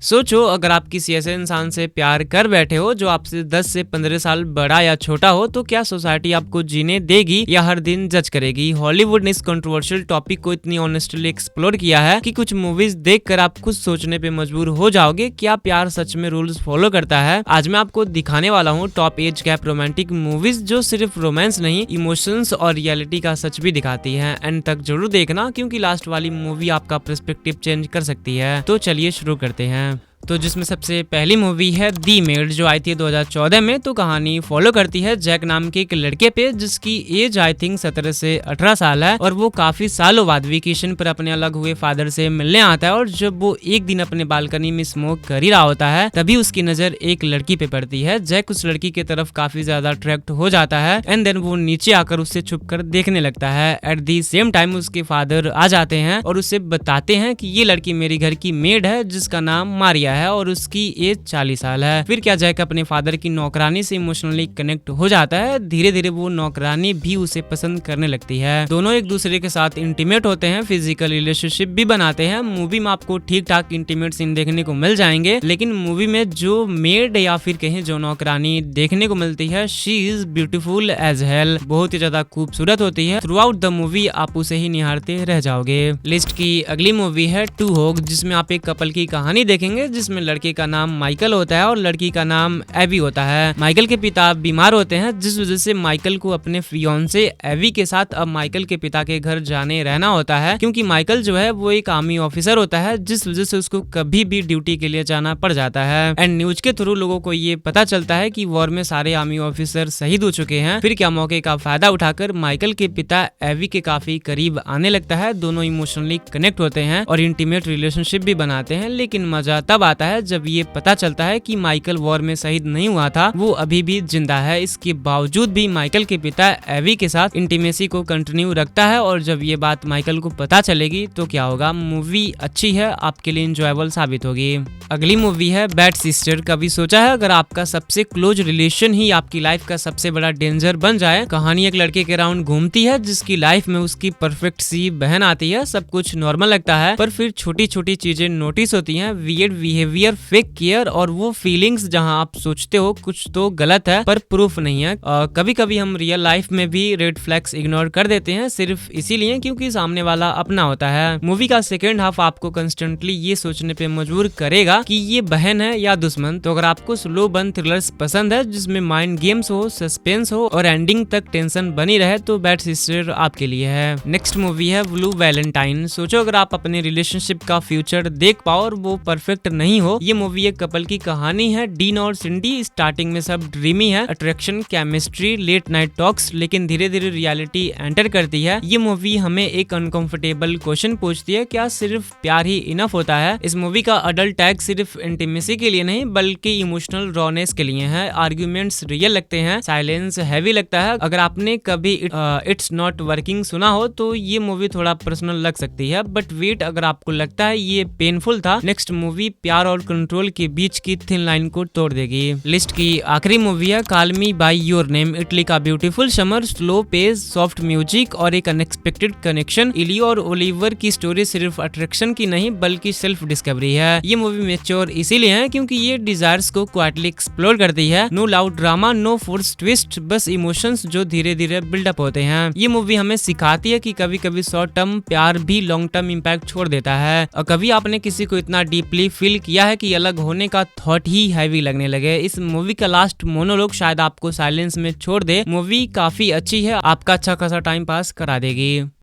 सोचो अगर आप किसी ऐसे इंसान से प्यार कर बैठे हो जो आपसे 10 से 15 साल बड़ा या छोटा हो, तो क्या सोसाइटी आपको जीने देगी या हर दिन जज करेगी। हॉलीवुड ने इस कंट्रोवर्शियल टॉपिक को इतनी ऑनेस्टली एक्सप्लोर किया है कि कुछ मूवीज देखकर आप खुद सोचने पे मजबूर हो जाओगे, क्या प्यार सच में रूल्स फॉलो करता है। आज मैं आपको दिखाने वाला हूँ top age gap romantic movies जो सिर्फ रोमांस नहीं, इमोशंस और रियलिटी का सच भी दिखाती है। एंड तक जरूर देखना क्योंकि लास्ट वाली मूवी आपका पर्सपेक्टिव चेंज कर सकती है। तो चलिए शुरू करते हैं। तो जिसमें सबसे पहली मूवी है दी मेड जो आई थी 2014 में। तो कहानी फॉलो करती है जैक नाम के एक लड़के पे जिसकी एज आई थिंक 17 से 18 साल है और वो काफी सालों बाद वेकेशन पर अपने अलग हुए फादर से मिलने आता है। और जब वो एक दिन अपने बालकनी में स्मोक कर ही रहा होता है तभी उसकी नजर एक लड़की पे पड़ती है। जैक उस लड़की की तरफ काफी ज्यादा अट्रैक्ट हो जाता है एंड देन वो नीचे आकर उससे छुपकर देखने लगता है। एट दी सेम टाइम उसके फादर आ जाते हैं और उसे बताते हैं कि ये लड़की मेरी घर की मेड है जिसका नाम मारिया है और उसकी एज 40 साल है। फिर क्या जैक अपने फादर की नौकरानी से इमोशनली कनेक्ट हो जाता है। धीरे धीरे वो नौकरानी भी उसे पसंद करने लगती है। दोनों एक दूसरे के साथ इंटीमेट होते हैं, फिजिकल रिलेशनशिप भी बनाते हैं। मूवी में आपको ठीक ठाक इंटीमेट सीन देखने को मिल जाएंगे, लेकिन मूवी में जो मेड या फिर कहें जो नौकरानी देखने को मिलती है, she is beautiful as hell, बहुत ही ज्यादा खूबसूरत होती है। थ्रू आउट द मूवी आप उसे ही निहारते रह जाओगे। लिस्ट की अगली मूवी है टू होग जिसमें आप एक कपल की कहानी देखेंगे जिसमें लड़के का नाम माइकल होता है और लड़की का नाम एवी होता है। माइकल के पिता बीमार होते हैं जिस वजह से माइकल को अपने फियोंसे एवी के साथ अब माइकल के पिता के घर जाने रहना होता है, क्योंकि माइकल जो है वो एक आर्मी ऑफिसर होता है जिस वजह से उसको कभी भी ड्यूटी के लिए जाना पड़ जाता है। एंड न्यूज के थ्रू लोगों को ये पता चलता है कि वॉर में सारे आर्मी ऑफिसर शहीद हो चुके हैं। फिर क्या मौके का फायदा उठाकर माइकल के पिता एवी के काफी करीब आने लगता है। दोनों इमोशनली कनेक्ट होते हैं और इंटीमेट रिलेशनशिप भी बनाते हैं, लेकिन मजा तब आता है जब ये पता चलता है कि माइकल वॉर में शहीद नहीं हुआ था, वो अभी भी जिंदा है। इसके बावजूद भी माइकल के पिता एवी के साथ इंटीमेसी को कंटिन्यू रखता है और जब ये बात माइकल को पता चलेगी तो क्या होगा। मूवी अच्छी है, आपके लिए इंजॉयबल साबित होगी। अगली मूवी है बैड सिस्टर। कभी सोचा है अगर आपका सबसे क्लोज रिलेशन ही आपकी लाइफ का सबसे बड़ा डेंजर बन जाए। कहानी एक लड़के के अराउंड घूमती है जिसकी लाइफ में उसकी परफेक्ट सी बहन आती है। सब कुछ नॉर्मल लगता है पर फिर छोटी छोटी चीजें नोटिस होती हैं, वियर्ड बिहेवियर, फेक केयर और वो फीलिंग्स जहां आप सोचते हो कुछ तो गलत है पर प्रूफ नहीं है। कभी कभी हम रियल लाइफ में भी रेड फ्लैग्स इग्नोर कर देते हैं सिर्फ इसीलिए क्योंकि सामने वाला अपना होता है। मूवी का सेकेंड हाफ आपको कंस्टेंटली ये सोचने पे मजबूर करेगा कि ये बहन है या दुश्मन। तो अगर आपको स्लो बर्न थ्रिलर्स पसंद है जिसमें माइंड गेम्स हो, सस्पेंस हो और एंडिंग तक टेंशन बनी रहे तो बैड सिस्टर आपके लिए है। नेक्स्ट मूवी है ब्लू वैलेंटाइन। सोचो अगर आप अपने रिलेशनशिप का फ्यूचर देख पाओ और वो परफेक्ट नहीं हो। ये मूवी एक कपल की कहानी है, डीन और सिंडी। स्टार्टिंग में सब ड्रीमी है, attraction, chemistry, late night talks, लेकिन धीरे धीरे रियलिटी एंटर करती है। ये मूवी हमें एक अनकंफर्टेबल क्वेश्चन पूछती है, क्या सिर्फ प्यार ही इनफ होता है। इस मूवी का अडल्ट टैग सिर्फ इंटीमेसी के लिए नहीं बल्कि इमोशनल रॉनेस के लिए है। आर्ग्यूमेंट्स रियल लगते हैं, साइलेंस हैवी लगता है। अगर आपने कभी इट्स नॉट वर्किंग सुना हो तो ये मूवी थोड़ा पर्सनल लग सकती है, बट वेट, अगर आपको लगता है ये पेनफुल था, नेक्स्ट मूवी प्यार और कंट्रोल के बीच की थिन लाइन को तोड़ देगी। लिस्ट की आखिरी मूवी है call me by your name. Italy का beautiful summer, slow pace, soft music और एक अनएक्सपेक्टेड कनेक्शन। इली और ओलिवर की स्टोरी सिर्फ अट्रैक्शन की नहीं बल्कि सेल्फ डिस्कवरी है। ये मूवी मैच्योर इसीलिए है क्योंकि ये डिजायर्स को क्वाइटली एक्सप्लोर करती है। No loud drama, no force twist, बस इमोशंस जो धीरे धीरे बिल्डअप होते हैं। ये मूवी हमें सिखाती है कि कभी कभी शॉर्ट टर्म प्यार भी लॉन्ग टर्म इम्पैक्ट छोड़ देता है। और कभी आपने किसी को इतना डीपली फील किया है कि अलग होने का थॉट ही हैवी लगने लगे। इस मूवी का लास्ट मोनोलॉग शायद आपको साइलेंस में छोड़ दे। मूवी काफी अच्छी है, आपका अच्छा खासा टाइम पास करा देगी।